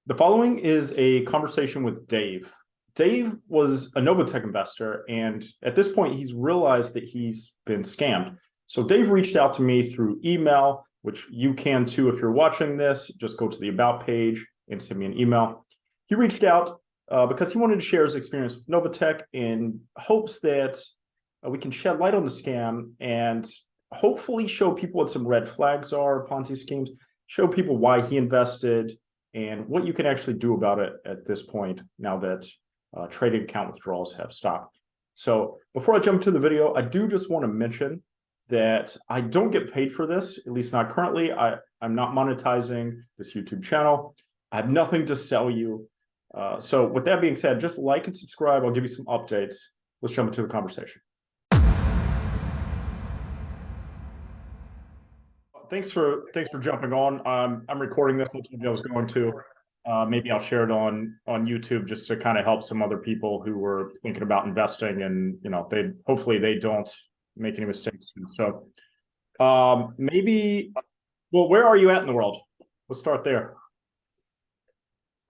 The following is a conversation with Dave. Dave was a Novatech investor, and at this point, he's realized that he's been scammed. So Dave reached out to me through email, which you can too if you're watching this. Just go to the About page and send me an email. He reached out because he wanted to share his experience with Novatech in hopes that we can shed light on the scam and hopefully show people what some red flags are, Ponzi schemes, show people why he invested, and what you can actually do about it at this point now that trading account withdrawals have stopped. So before I jump to the video, I do just want to mention that I don't get paid for this, at least not currently. I'm not monetizing this YouTube channel. I have nothing to sell you. So with that being said, just like and subscribe. I'll give you some updates. Let's jump into the conversation. Thanks for jumping on. I'm recording this. I was going to. Maybe I'll share it on YouTube just to kind of help some other people who were thinking about investing, and they hopefully they don't make any mistakes. So maybe, well, where are you at in the world? Let's start there.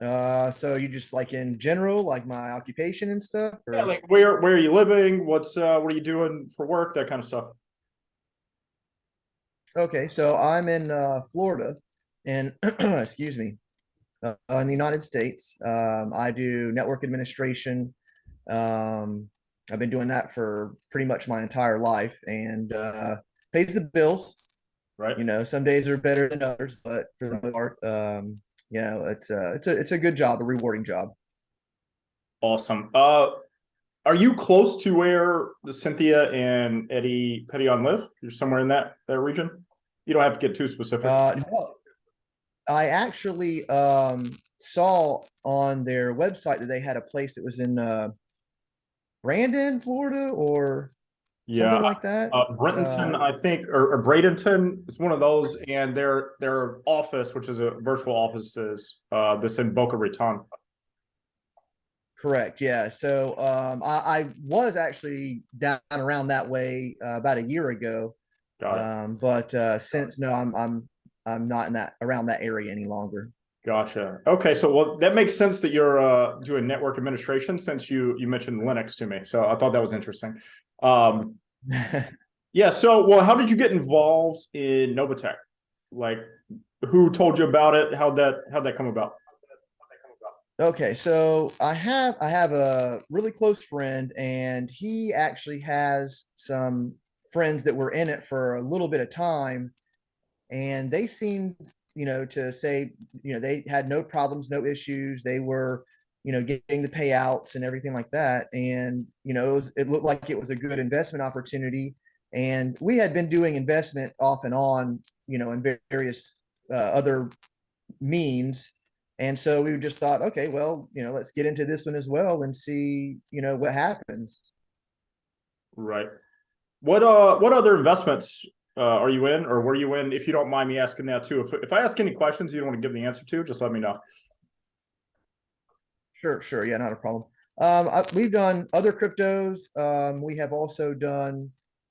So you just like in general, like my occupation and stuff? Or? Yeah, like where are you living? What are you doing for work? That kind of stuff. Okay, so I'm in Florida, and excuse me, in the United States. I do network administration. I've been doing that for pretty much my entire life, and pays the bills. Right. Some days are better than others, but for the most part, it's a good job, a rewarding job. Awesome. Are you close to where Cynthia and Eddie Petillon live? You're somewhere in that region? You don't have to get too specific. No, I actually saw on their website that they had a place that was in Brandon, Florida, or something like that. Brenton, I think, or Bradenton. It's one of those, and their office, which is a virtual office, is this in Boca Raton. Correct. Yeah. So I was actually down around that way about a year ago. Got it. But since no, I'm not in that around that area any longer. Gotcha. Okay, so well, that makes sense that you're doing network administration since you mentioned Linux to me. So I thought that was interesting. Yeah. So, well, how did you get involved in Novatech? Like, who told you about it? How'd that come about? Okay, so I have a really close friend, and he actually has some friends that were in it for a little bit of time, and they seemed, to say, they had no problems, no issues. They were, getting the payouts and everything like that, and it looked like it was a good investment opportunity. And we had been doing investment off and on, in various other means. And so we just thought, okay, well, let's get into this one as well and see, what happens. Right. What other investments are you in, or were you in? If you don't mind me asking that too. If I ask any questions you don't want to give the answer to, just let me know. Sure. Yeah, not a problem. We've done other cryptos. We have also done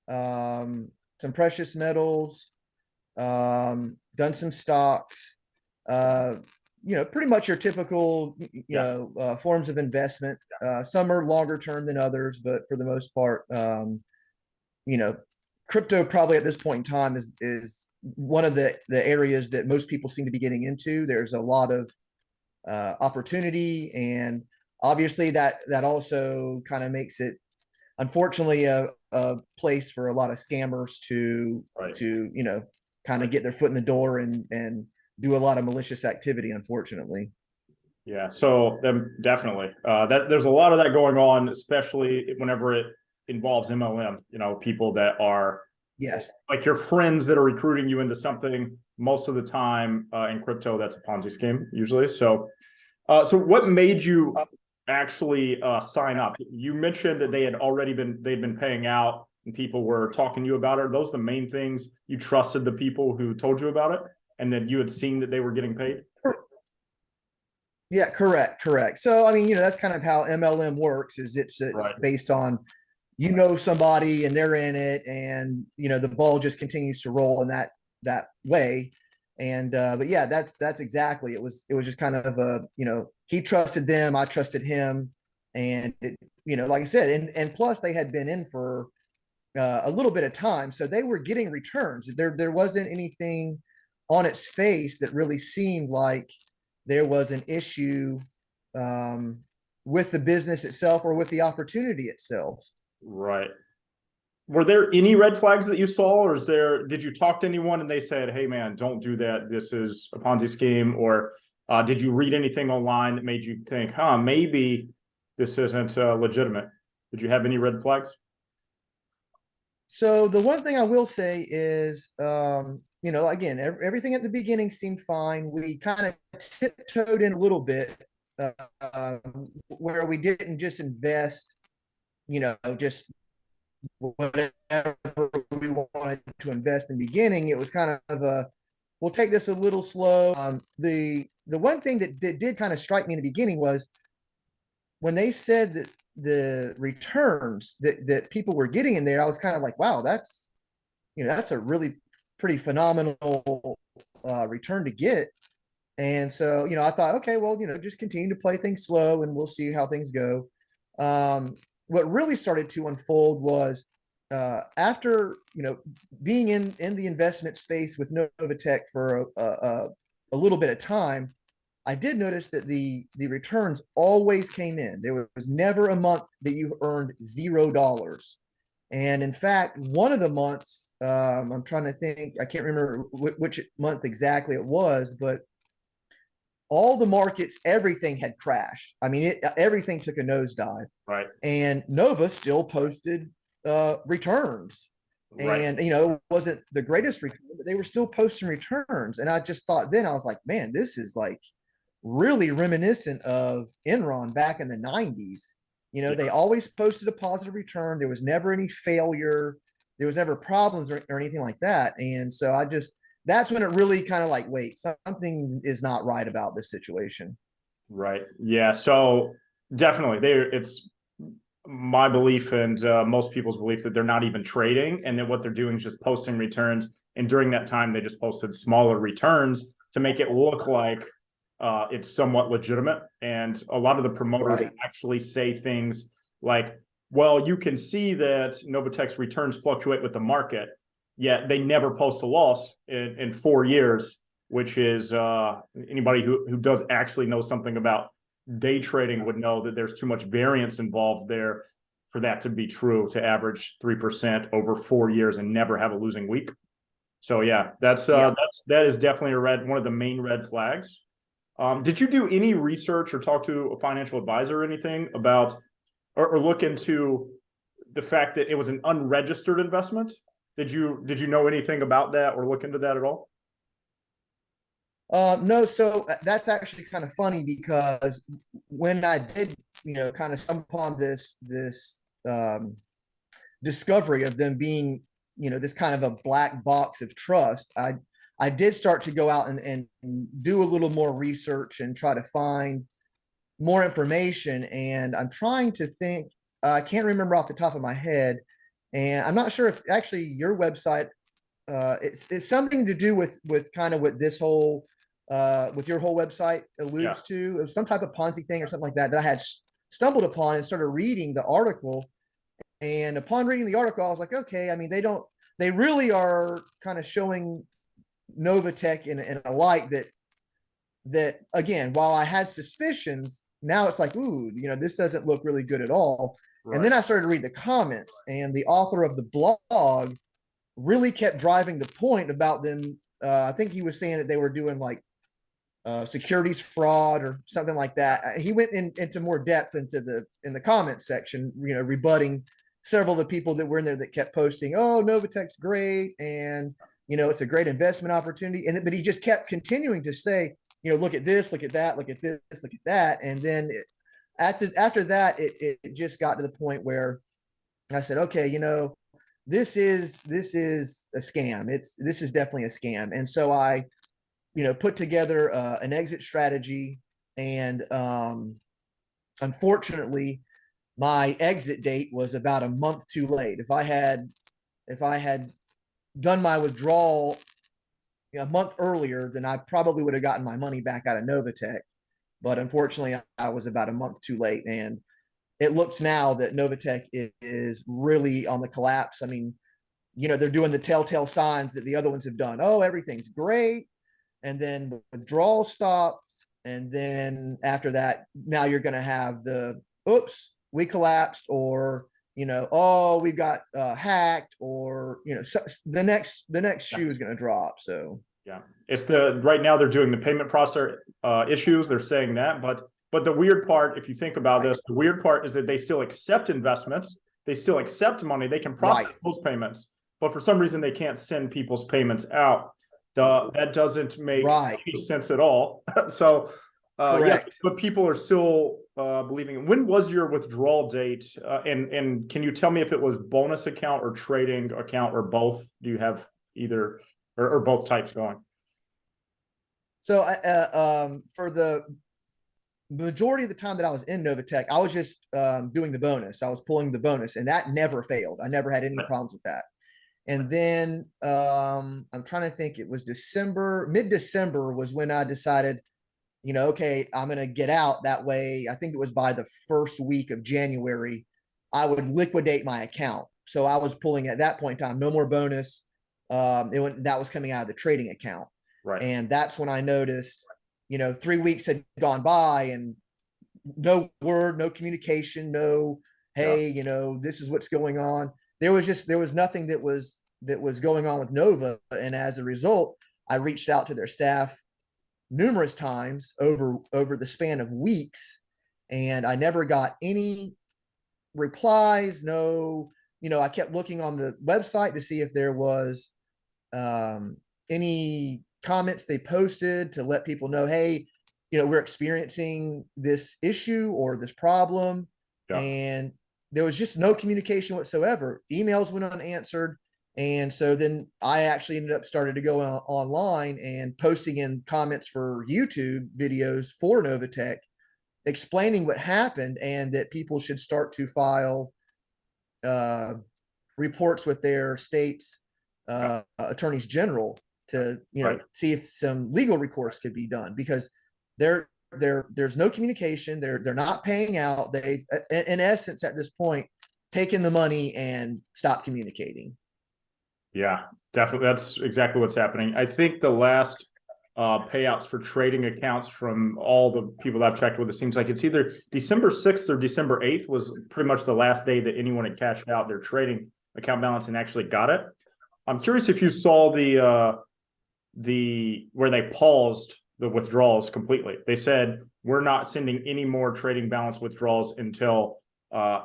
some precious metals, done some stocks, pretty much your typical, forms of investment. Some are longer term than others, but for the most part, crypto probably at this point in time is one of the areas that most people seem to be getting into. There's a lot of opportunity, and obviously that also kind of makes it, unfortunately, a place for a lot of scammers to kind of get their foot in the door and do a lot of malicious activity, unfortunately. Yeah, so definitely that there's a lot of that going on, especially whenever it involves MLM. People that are, yes, like your friends that are recruiting you into something. Most of the time in crypto, that's a Ponzi scheme usually. So, so what made you actually sign up? You mentioned that they'd been paying out and people were talking to you about it. Are those the main things? You trusted the people who told you about it, and then you had seen that they were getting paid? Yeah, correct. So, I mean, that's kind of how MLM works, is it's Right. based on, somebody and they're in it, and, the ball just continues to roll in that way. And but yeah, that's exactly, it was just kind of a, he trusted them, I trusted him. And like I said, and plus they had been in for a little bit of time, so they were getting returns. There wasn't anything on its face that really seemed like there was an issue um, with the business itself or with the opportunity itself. Right. Were there any red flags that you saw, or did you talk to anyone and they said, hey man, don't do that, this is a Ponzi scheme? Or did you read anything online that made you think, maybe this isn't legitimate? Did you have any red flags? So the one thing I will say is, again, everything at the beginning seemed fine. We kind of tiptoed in a little bit, uh, where we didn't just invest, just whatever we wanted to invest in the beginning. It was kind of we'll take this a little slow. The one thing that did kind of strike me in the beginning was when they said that the returns that people were getting in there, I was kind of like, wow, that's a really pretty phenomenal return to get. And so, I thought, okay, well, just continue to play things slow and we'll see how things go. What really started to unfold was after, being in the investment space with Novatech for a little bit of time, I did notice that the returns always came in. There was never a month that you earned $0. And in fact, one of the months, I'm trying to think, I can't remember which month exactly it was, but all the markets, everything had crashed. I mean, everything took a nosedive. Right. And Nova still posted returns. Right. And, it wasn't the greatest return, but they were still posting returns. And I just thought then, I was like, man, this is like really reminiscent of Enron back in the 90s. They always posted a positive return. There was never any failure. There was never problems or anything like that. And so that's when it really kind of like, wait, something is not right about this situation. Right. Yeah. So definitely it's my belief and most people's belief that they're not even trading, and that what they're doing is just posting returns. And during that time, they just posted smaller returns to make it look like it's somewhat legitimate. And a lot of the promoters actually say things like, well, you can see that Novatech's returns fluctuate with the market, yet they never post a loss in 4 years, which is anybody who does actually know something about day trading would know that there's too much variance involved there for that to be true, to average 3% over 4 years and never have a losing week. So yeah, that is definitely one of the main red flags. Did you do any research or talk to a financial advisor or anything about, or look into the fact that it was an unregistered investment? Did you know anything about that or look into that at all? No, so that's actually kind of funny, because when I did, kind of stumble upon this discovery of them being, this kind of a black box of trust, I did start to go out and do a little more research and try to find more information. And I'm trying to think, I can't remember off the top of my head, and I'm not sure if actually your website, it's something to do with kind of what this whole with your whole website alludes to. It was some type of Ponzi thing or something like that I had stumbled upon and started reading the article. And upon reading the article, I was like, okay, I mean, they really are kind of showing Novatech in a light that again, while I had suspicions, now it's like, ooh, this doesn't look really good at all. Right. And then I started to read the comments, and the author of the blog really kept driving the point about them. I think he was saying that they were doing like securities fraud or something like that. He went into more depth in the comments section, rebutting several of the people that were in there that kept posting, oh, Novatech's great, and it's a great investment opportunity. But he just kept continuing to say, look at this, look at that, look at this, look at that. And then after that, it just got to the point where I said, okay, this is a scam. This is definitely a scam. And so I, put together an exit strategy. And unfortunately, my exit date was about a month too late. If I had done my withdrawal a month earlier, then I probably would have gotten my money back out of Novatech. But unfortunately, I was about a month too late. And it looks now that Novatech is really on the collapse. I mean, they're doing the telltale signs that the other ones have done. Oh, everything's great. And then withdrawal stops. And then after that, now you're going to have the oops, we collapsed, or oh, we got hacked, or so the next shoe is going to drop. So yeah, it's right now they're doing the payment processor issues. They're saying that, but the weird part, if you think about this, the weird part is that they still accept investments. They still accept money. They can process those payments, but for some reason they can't send people's payments out. That doesn't make any sense at all. So, yeah, but people are still believing. When was your withdrawal date? And can you tell me if it was bonus account or trading account or both? Do you have either or both types going? So, for the majority of the time that I was in Novatech, I was just doing the bonus. I was pulling the bonus, and that never failed. I never had any problems with that. And then I'm trying to think, it was mid-December was when I decided, okay, I'm going to get out. That way, I think it was by the first week of January, I would liquidate my account. So I was pulling at that point in time, no more bonus. That was coming out of the trading account. Right. And that's when I noticed, 3 weeks had gone by and no word, no communication, no, hey, this is what's going on. There was nothing that was going on with Nova. And as a result, I reached out to their staff numerous times over the span of weeks, and I never got any replies. No, I kept looking on the website to see if there was any comments they posted to let people know, hey, we're experiencing this issue or this problem. Yeah. And there was just no communication whatsoever. Emails went unanswered. And so then I actually ended up starting to go online and posting in comments for YouTube videos for Novatech, explaining what happened and that people should start to file reports with their state's attorneys general to see if some legal recourse could be done, because there's no communication. They're not paying out. They, in essence, at this point, taken the money and stopped communicating. Yeah, definitely. That's exactly what's happening. I think the last payouts for trading accounts from all the people that I've checked with, it seems like it's either December 6th or December 8th was pretty much the last day that anyone had cashed out their trading account balance and actually got it. I'm curious if you saw the where they paused the withdrawals completely. They said, we're not sending any more trading balance withdrawals until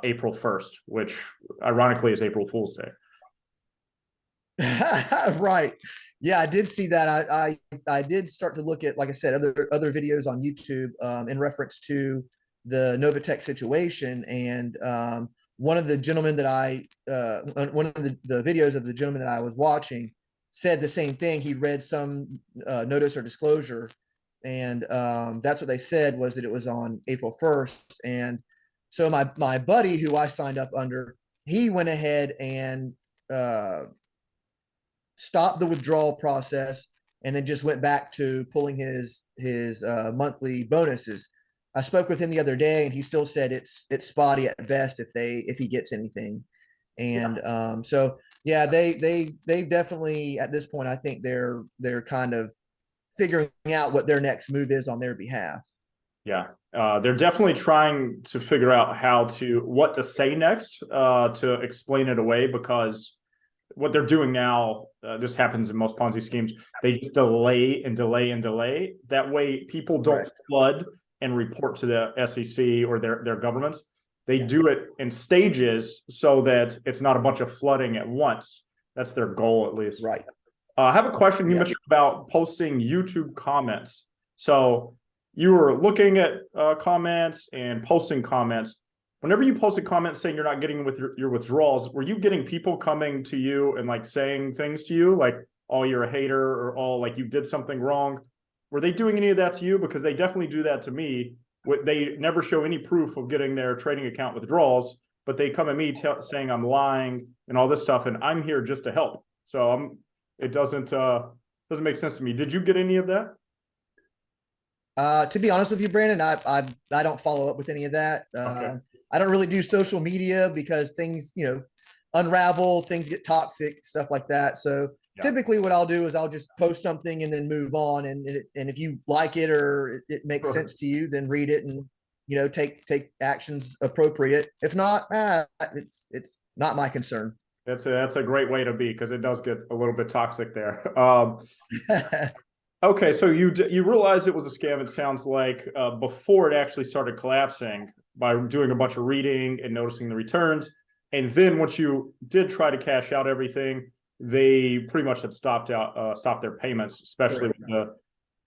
April 1st, which ironically is April Fool's Day. Right. Yeah, I did see that. I did start to look at, like I said, other videos on YouTube in reference to the Novatech situation. And one of the gentlemen that one of the videos of the gentleman that I was watching said the same thing. He read some notice or disclosure, and that's what they said, was that it was on April 1st. And so my buddy who I signed up under, he went ahead and stopped the withdrawal process and then just went back to pulling his monthly bonuses. I spoke with him the other day, and he still said it's spotty at best if he gets anything. And so yeah, they definitely, at this point, I think they're kind of figuring out what their next move is on their behalf. Yeah, they're definitely trying to figure out what to say next to explain it away, because what they're doing now, this happens in most Ponzi schemes, they just delay and delay and delay. That way people don't flood and report to the SEC or their governments. They do it in stages so that it's not a bunch of flooding at once. That's their goal, at least. Right. I have a question. You mentioned about posting YouTube comments. So you were looking at comments and posting comments. Whenever you post a comment saying you're not getting with your withdrawals, were you getting people coming to you and like saying things to you like, oh, you're a hater, or oh, like you did something wrong? Were they doing any of that to you? Because they definitely do that to me. They never show any proof of getting their trading account withdrawals, but they come at me saying I'm lying and all this stuff, and I'm here just to help. So it doesn't doesn't make sense to me. Did you get any of that? To be honest with you, Brandon, I don't follow up with any of that. Okay. I don't really do social media because things, unravel, things get toxic, stuff like that. So Yeah. typically what I'll do is I'll just post something and then move on. And if you like it or it makes Sure. sense to you, then read it and, take actions appropriate. If not, it's not my concern. That's a great way to be, because it does get a little bit toxic there. Okay, so you realized it was a scam, it sounds like, before it actually started collapsing, by doing a bunch of reading and noticing the returns. And then once you did try to cash out everything, they pretty much had stopped their payments, especially Correct. with the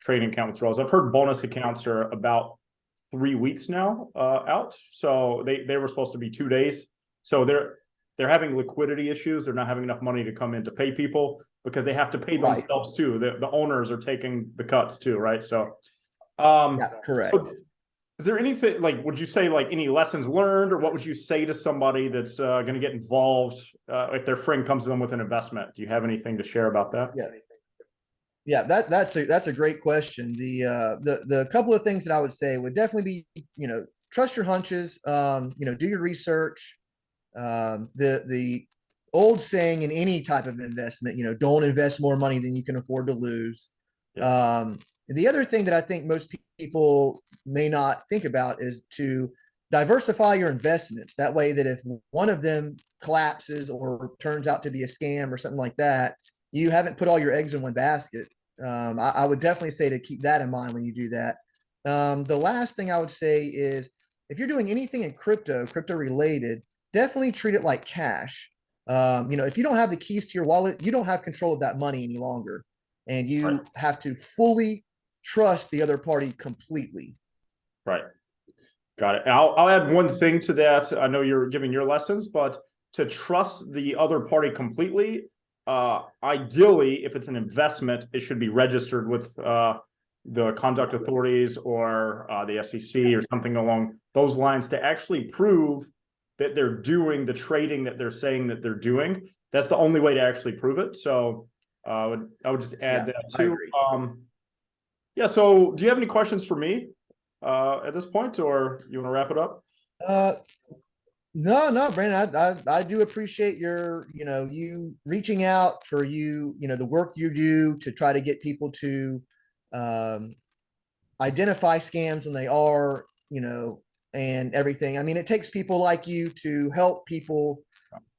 trading account withdrawals. I've heard bonus accounts are about 3 weeks now out. So they were supposed to be 2 days. So they're having liquidity issues. They're not having enough money to come in to pay people, because they have to pay Right. themselves too. The owners are taking the cuts too, right? So, Yeah, correct. is there anything, like, would you say, like, any lessons learned, or what would you say to somebody that's going to get involved if their friend comes to them with an investment? Do you have anything to share about that? Yeah. Yeah, that's a great question. The couple of things that I would say would definitely be, trust your hunches, do your research. The old saying in any type of investment, don't invest more money than you can afford to lose. Yeah. The other thing that I think most people may not think about is to diversify your investments. That way that if one of them collapses or turns out to be a scam or something like that, you haven't put all your eggs in one basket. I would definitely say to keep that in mind when you do that. The last thing I would say is if you're doing anything in crypto related, definitely treat it like cash. If you don't have the keys to your wallet, you don't have control of that money any longer. And you Right. have to fully trust the other party completely. Right. Got it. I'll add one thing to that. I know you're giving your lessons, but to trust the other party completely, ideally, if it's an investment, it should be registered with the conduct authorities or the SEC or something along those lines, to actually prove that they're doing the trading that they're saying that they're doing. That's the only way to actually prove it. So I would just add that I too. agree. Yeah. So do you have any questions for me at this point, or you want to wrap it up? No, Brandon, I do appreciate you reaching out for the work you do to try to get people to um, identify scams when they are, and everything. I mean, it takes people like you to help people,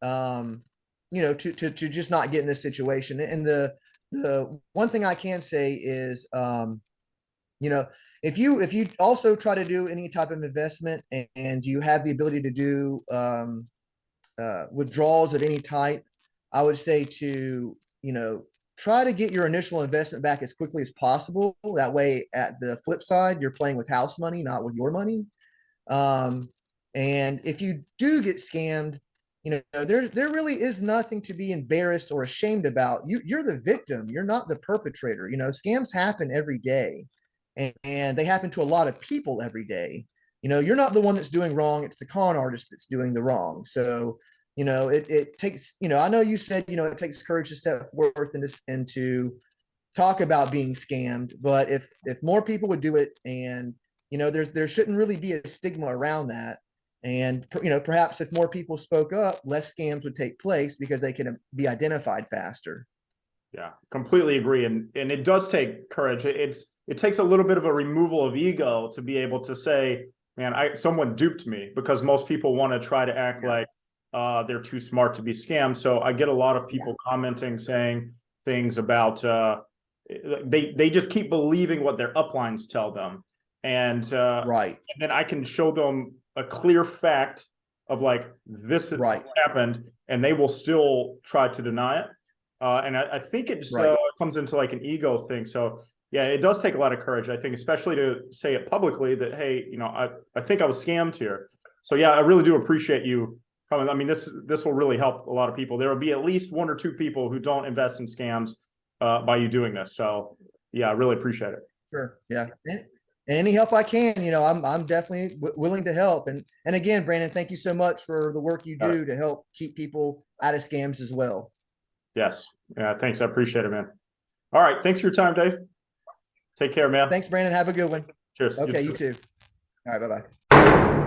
to just not get in this situation. And the one thing I can say is, you know, if you also try to do any type of investment and you have the ability to do withdrawals of any type, I would say to, try to get your initial investment back as quickly as possible. That way, at the flip side, you're playing with house money, not with your money. Um, and if you do get scammed, there really is nothing to be embarrassed or ashamed about. You're the victim. You're not the perpetrator. Scams happen every day, and they happen to a lot of people every day. You're not the one that's doing wrong. It's the con artist that's doing the wrong. So, it takes, I know you said, it takes courage to step forth and to talk about being scammed, but if more people would do it, and there shouldn't really be a stigma around that. And perhaps if more people spoke up, less scams would take place because they can be identified faster. Yeah, completely agree. And it does take courage. It takes a little bit of a removal of ego to be able to say, man, someone duped me, because most people want to try to act like they're too smart to be scammed. So I get a lot of people commenting, saying things about they just keep believing what their uplines tell them. Right. And then I can show them a clear fact of, like, this Right. happened, and they will still try to deny it. And I think it just Right. comes into like an ego thing. So yeah, it does take a lot of courage, I think, especially to say it publicly that, hey, I think I was scammed here. So yeah, I really do appreciate you coming. I mean, this will really help a lot of people. There will be at least 1 or 2 people who don't invest in scams by you doing this. So yeah, I really appreciate it. Sure. Yeah. And any help I can, I'm definitely willing to help. And again, Brandon, thank you so much for the work you do to help keep people out of scams as well. Yes. Yeah. Thanks. I appreciate it, man. All right. Thanks for your time, Dave. Take care, man. Thanks, Brandon. Have a good one. Cheers. Okay, you too. All right, bye-bye.